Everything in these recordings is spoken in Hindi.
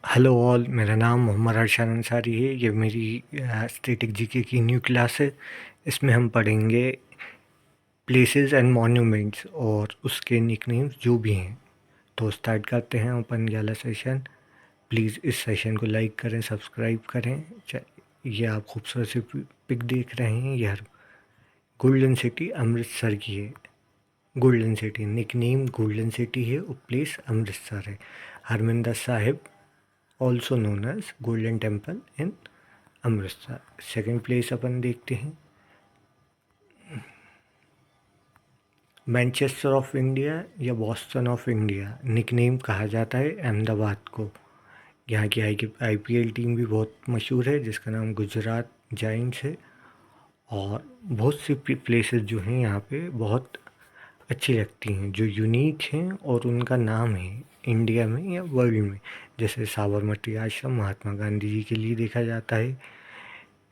हेलो ऑल, मेरा नाम मोहम्मद अरशान अंसारी है। ये मेरी स्टैटिक जीके की न्यू क्लास है। इसमें हम पढ़ेंगे प्लेसेस एंड मॉन्यूमेंट्स और उसके निकनेम्स जो भी हैं। तो स्टार्ट करते हैं अपन वाला सेशन। प्लीज़ इस सेशन को लाइक करें, सब्सक्राइब करें। ये आप खूबसूरत सी पिक देख रहे हैं, ये गोल्डन सिटी अमृतसर की है। Golden city nickname golden city है और प्लेस अमृतसर है। Harmandir Sahib also known as golden temple in Amritsar. Second place अपन देखते हैं, मैनचेस्टर ऑफ इंडिया या बॉस्टन ऑफ इंडिया निकनेम कहा जाता है अहमदाबाद को। यहाँ की आईपीएल टीम भी बहुत मशहूर है जिसका नाम गुजरात जायंट्स है। और बहुत सी प्लेसेस जो हैं यहाँ पे बहुत अच्छी लगती हैं, जो यूनिक हैं और उनका नाम है इंडिया में या वर्ल्ड में। जैसे साबरमती आश्रम महात्मा गांधी जी के लिए देखा जाता है।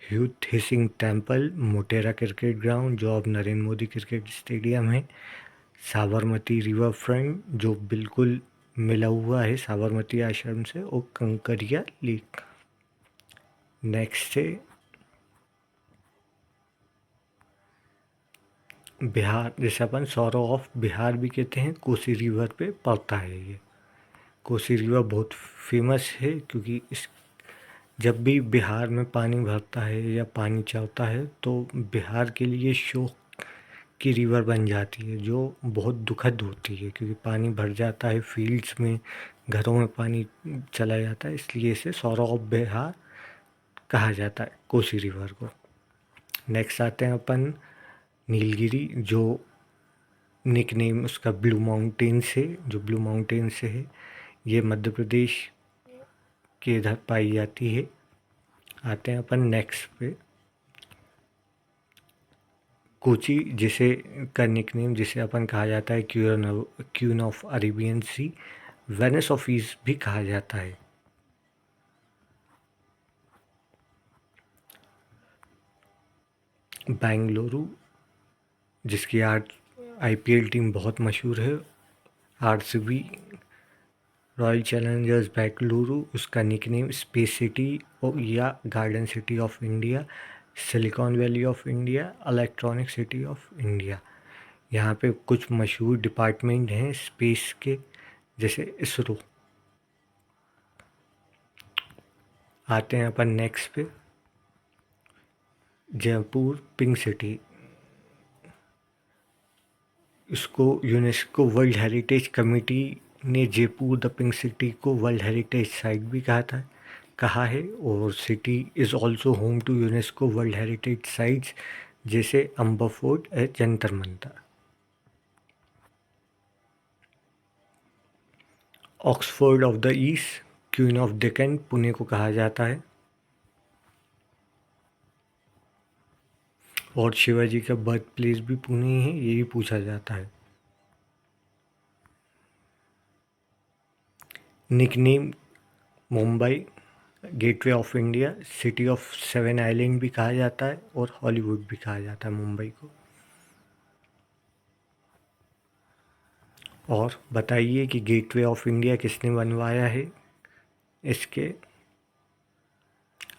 Hutheesing temple, Motera cricket ground जो अब नरेंद्र मोदी क्रिकेट स्टेडियम है। साबरमती रिवर फ्रंट जो बिल्कुल मिला हुआ है साबरमती आश्रम से, और कंकरिया लेक। नेक्स्ट है बिहार, जिसे अपन सौरो ऑफ बिहार भी कहते हैं। कोसी रिवर पे पड़ता है ये। कोसी रिवर बहुत फेमस है क्योंकि इस जब भी बिहार में पानी भरता है या पानी चढ़ता है तो बिहार के लिए शोक की रिवर बन जाती है, जो बहुत दुखद होती है क्योंकि पानी भर जाता है फील्ड्स में, घरों में पानी चला जाता है। इसलिए इसे सौरा ऑफ बिहार कहा जाता है कोसी रिवर को। नेक्स्ट आते हैं अपन नीलगिरी, जो निकनेम उसका ब्लू माउंटेन से, जो ब्लू माउंटेन से है। ये मध्य प्रदेश के इधर पाई जाती है। आते हैं अपन नेक्स्ट पे, कोची, जिसे का निकनेम जिसे अपन कहा जाता है queen of Arabian Sea, Venice of East भी कहा जाता है। बेंगलुरु, जिसकी आईपीएल टीम बहुत मशहूर है, आरसीबी रॉयल चैलेंजर्स बेंगलुरु। उसका निकनेम स्पेस सिटी या garden city of India, silicon valley of India, electronic city of India. यहाँ पे कुछ मशहूर डिपार्टमेंट हैं स्पेस के, जैसे इसरो। आते हैं अपन नेक्स्ट पे, जयपुर पिंक सिटी। इसको यूनेस्को वर्ल्ड हेरिटेज कमेटी ने जयपुर द पिंक सिटी को वर्ल्ड हेरिटेज साइट भी कहा है। और city is also home to UNESCO world heritage sites जैसे अम्बर फोर्ट और Jantar Mantar. Oxford of the East, queen of Deccan Pune को कहा जाता है। और शिवाजी का बर्थ प्लेस भी पुणे ही है, ये भी पूछा जाता है। Nickname Mumbai gateway of India, city of seven island भी कहा जाता है और हॉलीवुड भी कहा जाता है मुंबई को। और बताइए कि गेटवे ऑफ इंडिया किसने बनवाया है, इसके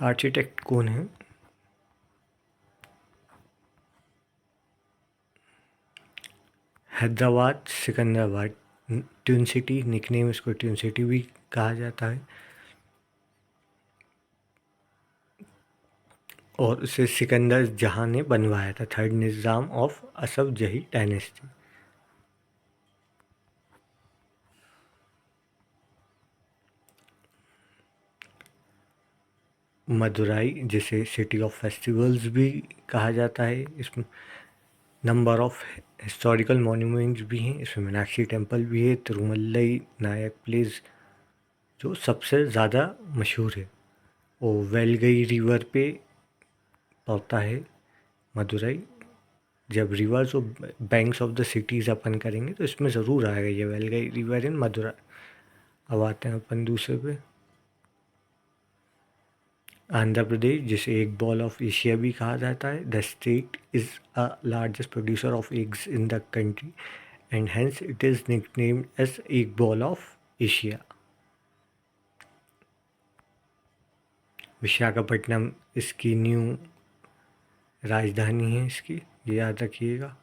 आर्किटेक्ट कौन है। Hyderabad Secunderabad, twin city nickname, इसको ट्विन सिटी भी कहा जाता है। और उसे सिकंदर जहां ने बनवाया था, थर्ड निज़ाम ऑफ असफ जही डायनेस्टी। मदुराई, जिसे सिटी ऑफ फेस्टिवल्स भी कहा जाता है, इसमें नंबर ऑफ हिस्टोरिकल मॉन्यूमेंट्स भी हैं। इसमें मीनाक्षी टेम्पल भी है, तिरुमलई नायक प्लेस जो सबसे ज़्यादा मशहूर है। और वेलगई रिवर पे पड़ता है मदुरई। जब रिवर्स और बैंक्स ऑफ द सिटीज़ अपन करेंगे तो इसमें ज़रूर आएगा ये वेलगई रिवर इन मदुरई। अब आते हैं अपन दूसरे पे, आंध्र प्रदेश, जिसे एक बॉल ऑफ एशिया भी कहा जाता है। The state is a largest producer of eggs in the country and hence it is nicknamed as egg bowl of Asia. Visakhapatnam इसकी न्यू राजधानी है इसकी, ये याद रखिएगा।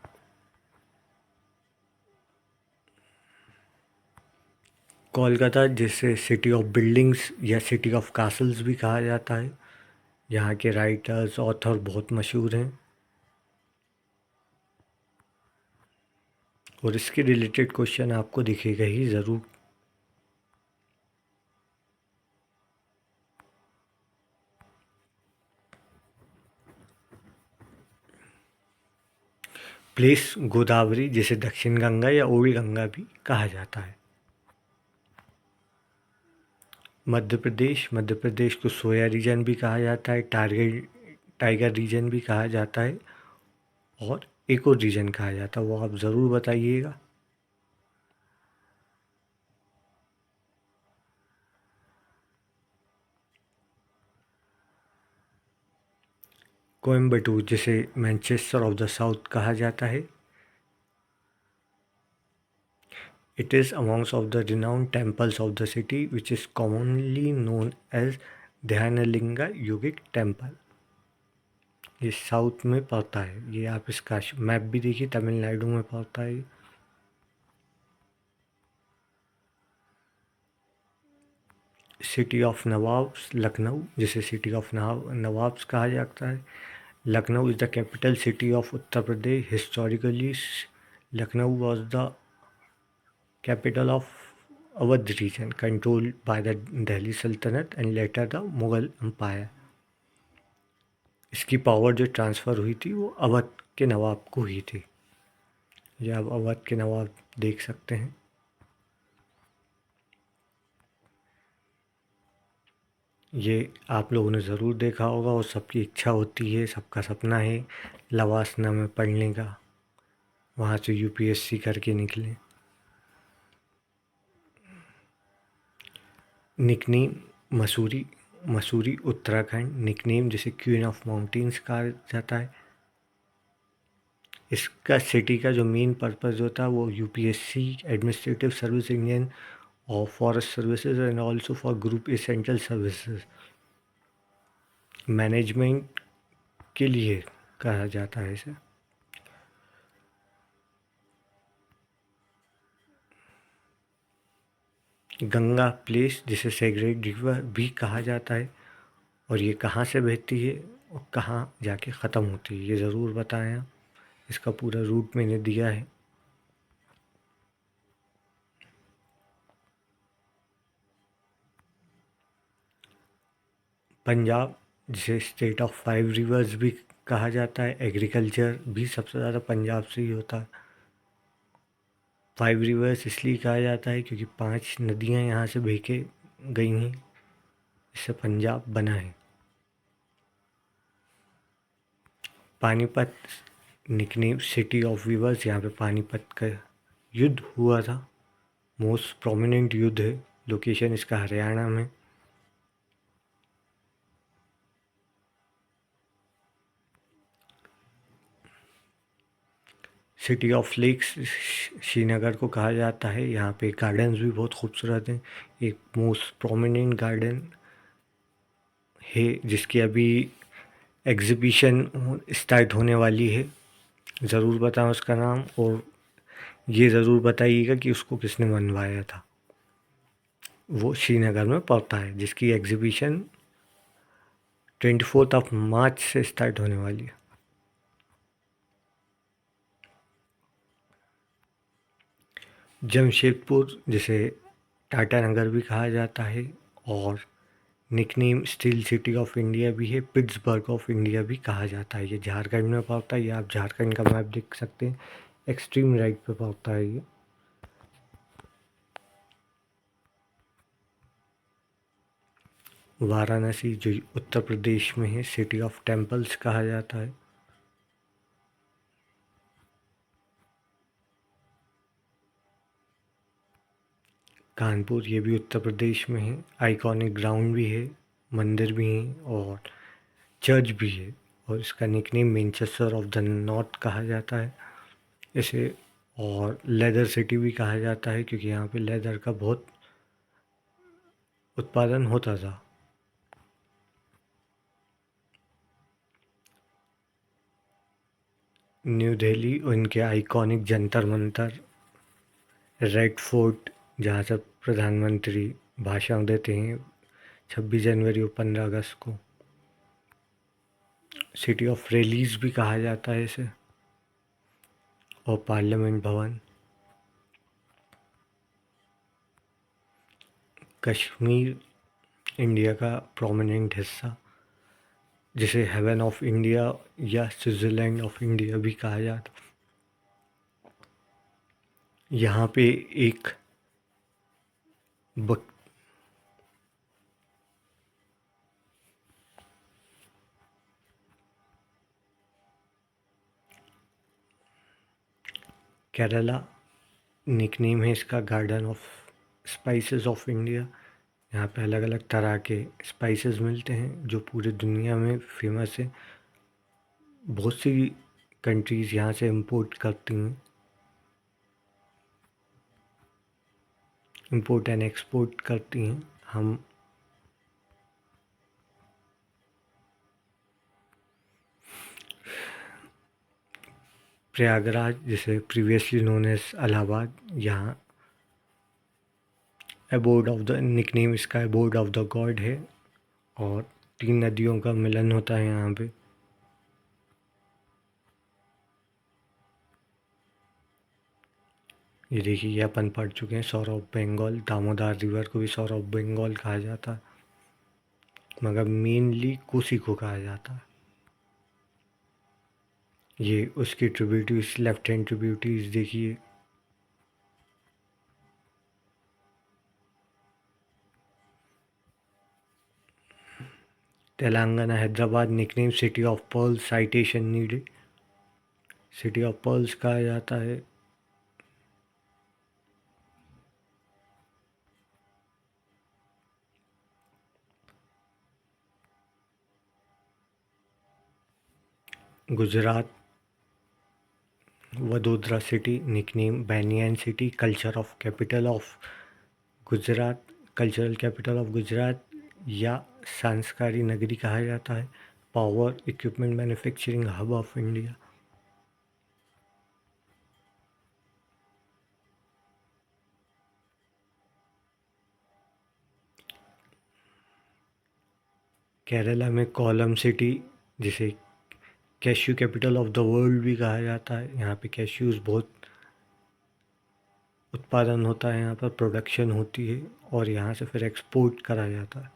कोलकाता, जिसे सिटी ऑफ बिल्डिंग्स या सिटी ऑफ कासल्स भी कहा जाता है, यहाँ के राइटर्स ऑथर बहुत मशहूर हैं। और इसके रिलेटेड क्वेश्चन आपको दिखेगा ही ज़रूर। प्लेस गोदावरी, जिसे दक्षिण गंगा या ओल्ड गंगा भी कहा जाता है। मध्य प्रदेश को सोया रीजन भी कहा जाता है, टाइगर रीजन भी कहा जाता है, और एक और रीजन कहा जाता है, वो आप ज़रूर बताइएगा। कोयम्बटूर, जिसे मैनचेस्टर ऑफ द साउथ कहा जाता है, it is amongst of the renowned temples of the city, which is commonly known as Dhyanalinga yogic temple. ये साउथ में पड़ता है, ये आप इसका मैप भी देखिए, तमिलनाडु में पड़ता है। सिटी ऑफ नवाब्स लखनऊ, जिसे सिटी ऑफ नवाब्स कहा जाता है। Lucknow is the capital city of Uttar Pradesh. Historically Lucknow was the capital of Awadh region controlled by the Delhi Sultanate and later the Mughal Empire। इसकी पावर जो ट्रांसफ़र हुई थी वो अवध के नवाब को हुई थी। ये आप अवध के नवाब देख सकते हैं। ये आप लोगों ने ज़रूर देखा होगा और सबकी इच्छा होती है, सबका सपना है लवासना में पढ़ने का, वहाँ से यूपीएससी करके निकलें। निकनेम मसूरी उत्तराखंड, निकनेम जिसे क्वीन ऑफ माउंटेन्स कहा जाता है। इसका सिटी का जो मेन पर्पस होता है वो यूपीएससी, एडमिनिस्ट्रेटिव सर्विस इंडियन और forest services and also for group essential services, management के लिए कहा जाता है इसे। गंगा प्लेस, जिसे सेक्रेड रिवर भी कहा जाता है, और ये कहाँ से बहती है और कहाँ जाके ख़त्म होती है, ये ज़रूर बताएं आप। इसका पूरा रूट मैंने दिया है। पंजाब, जिसे स्टेट ऑफ 5 रिवर्स भी कहा जाता है, एग्रीकल्चर भी सबसे ज़्यादा पंजाब से ही होता है। 5 रिवर्स इसलिए कहा जाता है क्योंकि 5 नदियाँ यहाँ से बह के गई हैं, इससे पंजाब बना है। Panipat, nickname city of reverse, यहाँ पे पानीपत का युद्ध हुआ था, मोस्ट प्रोमिनेंट युद्ध है। लोकेशन इसका हरियाणा में। सिटी ऑफ लेक्स श्रीनगर को कहा जाता है, यहाँ पे गार्डन्स भी बहुत खूबसूरत हैं। एक मोस्ट प्रोमिनेंट गार्डन है जिसकी अभी एग्ज़िबिशन स्टार्ट होने वाली है, ज़रूर बताएं उसका नाम, और ये ज़रूर बताइएगा कि उसको किसने बनवाया था। वो श्रीनगर में पड़ता है, जिसकी एग्ज़िबिशन 24 मार्च से स्टार्ट होने वाली है। जमशेदपुर, जिसे टाटा नगर भी कहा जाता है, और nickname steel city of India भी है, पिट्सबर्ग ऑफ इंडिया भी कहा जाता है। ये झारखंड में पड़ता है, ये आप झारखंड का मैप देख सकते हैं, एक्सट्रीम राइट पे पड़ता है ये। वाराणसी, जो उत्तर प्रदेश में है, सिटी ऑफ टेम्पल्स कहा जाता है। कानपुर, ये भी उत्तर प्रदेश में है, आइकॉनिक ग्राउंड भी है, मंदिर भी हैं और चर्च भी है, और इसका nickname Manchester of the north कहा जाता है इसे, और लेदर सिटी भी कहा जाता है क्योंकि यहाँ पे लेदर का बहुत उत्पादन होता था। न्यू दिल्ली, उनके iconic Jantar Mantar, red fort जहाँ से प्रधानमंत्री भाषण देते हैं 26 जनवरी और 15 अगस्त को। सिटी ऑफ रिलीज भी कहा जाता है इसे। और पार्लियामेंट भवन। कश्मीर इंडिया का प्रोमिनेंट हिस्सा, जिसे हेवन ऑफ इंडिया या स्विट्ज़रलैंड ऑफ इंडिया भी कहा जाता। यहाँ पे एक बक केरला निकनेम है इसका garden of spices of India. यहाँ पे अलग अलग तरह के स्पाइसेस मिलते हैं जो पूरी दुनिया में फेमस है। बहुत सी कंट्रीज़ यहाँ से इंपोर्ट करती हैं, इंपोर्ट एंड एक्सपोर्ट करती हैं। हम प्रयागराज, जिसे प्रीवियसली नोन एज इलाहाबाद, यहाँ एबोर्ड ऑफ द निकनेम इसका एबोर्ड ऑफ द गॉड है और 3 नदियों का मिलन होता है यहाँ पे। ये देखिए, ये अपन पढ़ चुके हैं, सौर ऑफ बंगाल। दामोदर रिवर को भी सौर ऑफ बंगाल कहा जाता है, मगर मेनली कोसी को कहा जाता है। ये उसकी ट्रिब्यूटरीज, लेफ्ट हैंड ट्रिब्यूटरीज देखिए। Telangana Hyderabad nickname city of pearls, citation needed. City of pearls कहा जाता है। Gujarat Vadodara city nickname banyan city, culture of capital of Gujarat, cultural capital of Gujarat या सांस्कारी नगरी कहा जाता है। Power equipment manufacturing hub of India. Kerala में कोलम सिटी, जिसे cashew capital of the world भी कहा जाता है। यहाँ पे कैश्यूज़ बहुत उत्पादन होता है, यहाँ पर प्रोडक्शन होती है और यहाँ से फिर एक्सपोर्ट करा जाता है।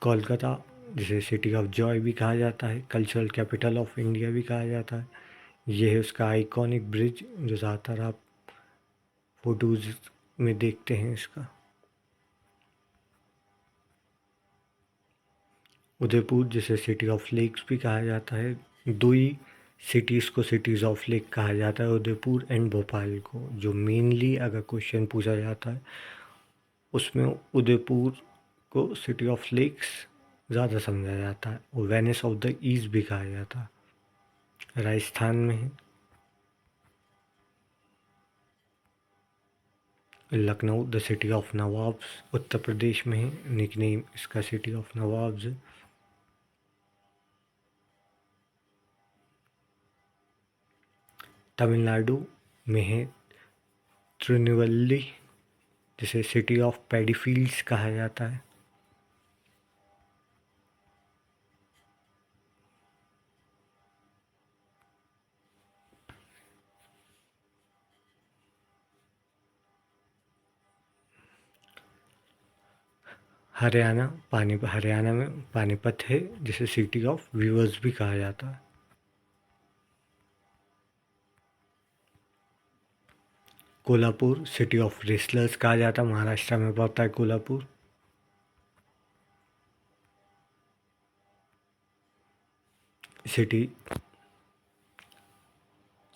कोलकाता, जिसे सिटी ऑफ जॉय भी कहा जाता है, कल्चरल कैपिटल ऑफ इंडिया भी कहा जाता है। ये है उसका आइकॉनिक ब्रिज जो ज़्यादातर आप फोटोज़ में देखते हैं इसका। उदयपुर, जिसे सिटी ऑफ लेक्स भी कहा जाता है। दो ही सिटीज़ को सिटीज़ ऑफ लेक कहा जाता है, उदयपुर एंड भोपाल को। जो मेनली अगर क्वेश्चन पूछा जाता है उसमें उदयपुर को सिटी ऑफ लेक्स ज़्यादा समझा जाता है और वेनिस ऑफ द ईस्ट भी कहा जाता है। राजस्थान में है। Lucknow the city of Nawabs Uttar Pradesh में है, निकनेम इसका सिटी ऑफ नवाब्स है। तमिलनाडु में है तिरुनेलवेली, जिसे सिटी ऑफ पैडी फील्ड्स कहा जाता है। हरियाणा में पानीपत है, जिसे सिटी ऑफ वीवर्स भी कहा जाता है। कोल्हापुर सिटी ऑफ रेसलर्स कहा जाता है, महाराष्ट्र में पड़ता है कोल्हापुर। सिटी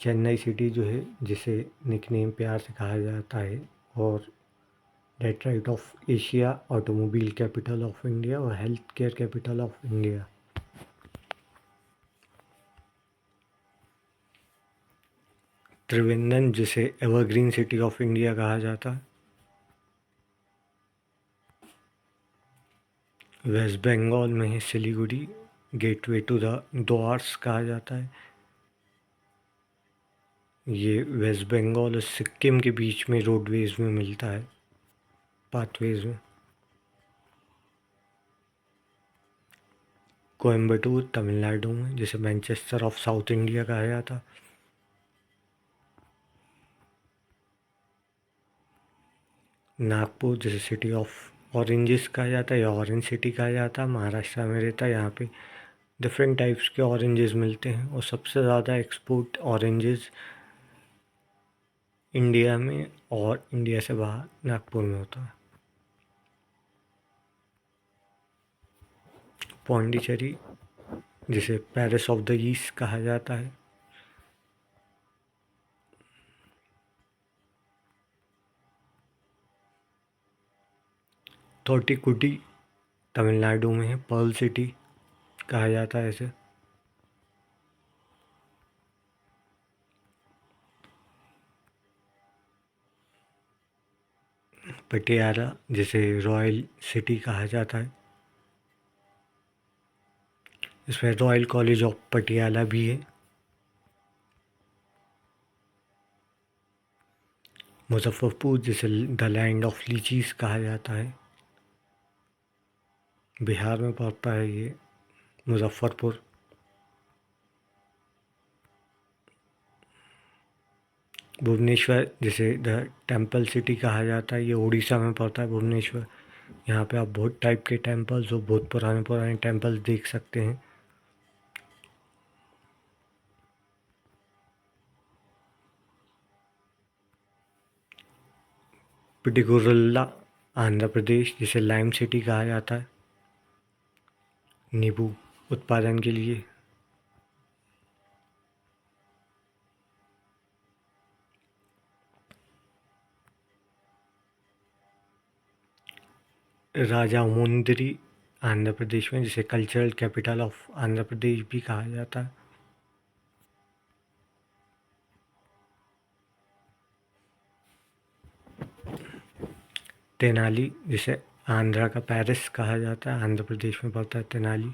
चेन्नई सिटी जो है, जिसे निकनेम प्यार से कहा जाता है, और Detroit of Asia, automobile capital of India और health care capital of India. Trivandrum, जिसे एवरग्रीन सिटी ऑफ इंडिया कहा जाता है। वेस्ट बंगाल में है सिलीगुड़ी, गेटवे टू द द्वार्स कहा जाता है। ये वेस्ट बंगाल और सिक्किम के बीच में रोडवेज में मिलता है, पाथवेज में। कोयम्बटूर तमिलनाडु में, जिसे मैनचेस्टर ऑफ साउथ इंडिया कहा जाता। नागपुर, जिसे सिटी ऑफ ऑरेंजेस कहा जाता है या ऑरेंज सिटी कहा जाता है, महाराष्ट्र में रहता है। यहाँ पे डिफरेंट टाइप्स के ऑरेंजेस मिलते हैं और सबसे ज़्यादा एक्सपोर्ट ऑरेंजेस इंडिया में और इंडिया से बाहर नागपुर में होता है। पौंडीचेरी, जिसे पेरिस ऑफ द ईस्ट कहा जाता है। थोटिकुटी तमिलनाडु में है, पर्ल सिटी कहा जाता है इसे। पटियाला, जिसे रॉयल सिटी कहा जाता है, इसमें रॉयल कॉलेज ऑफ पटियाला भी है। मुजफ्फरपुर, जिसे द लैंड ऑफ लीचीज कहा जाता है, बिहार में पड़ता है ये मुजफ्फरपुर। भुवनेश्वर, जिसे द टेम्पल सिटी कहा जाता है, ये उड़ीसा में पड़ता है भुवनेश्वर। यहाँ पे आप बहुत टाइप के टेम्पल्स और बहुत पुराने पुराने टेम्पल्स देख सकते हैं। पिटिगुरुल्ला आंध्र प्रदेश, जिसे लाइम सिटी कहा जाता है नींबू उत्पादन के लिए। राजामुंद्री आंध्र प्रदेश में, जिसे cultural capital of Andhra Pradesh भी कहा जाता है। तेनाली, जिसे आंध्रा का पेरिस कहा जाता है, आंध्र प्रदेश में पड़ता है तेनाली।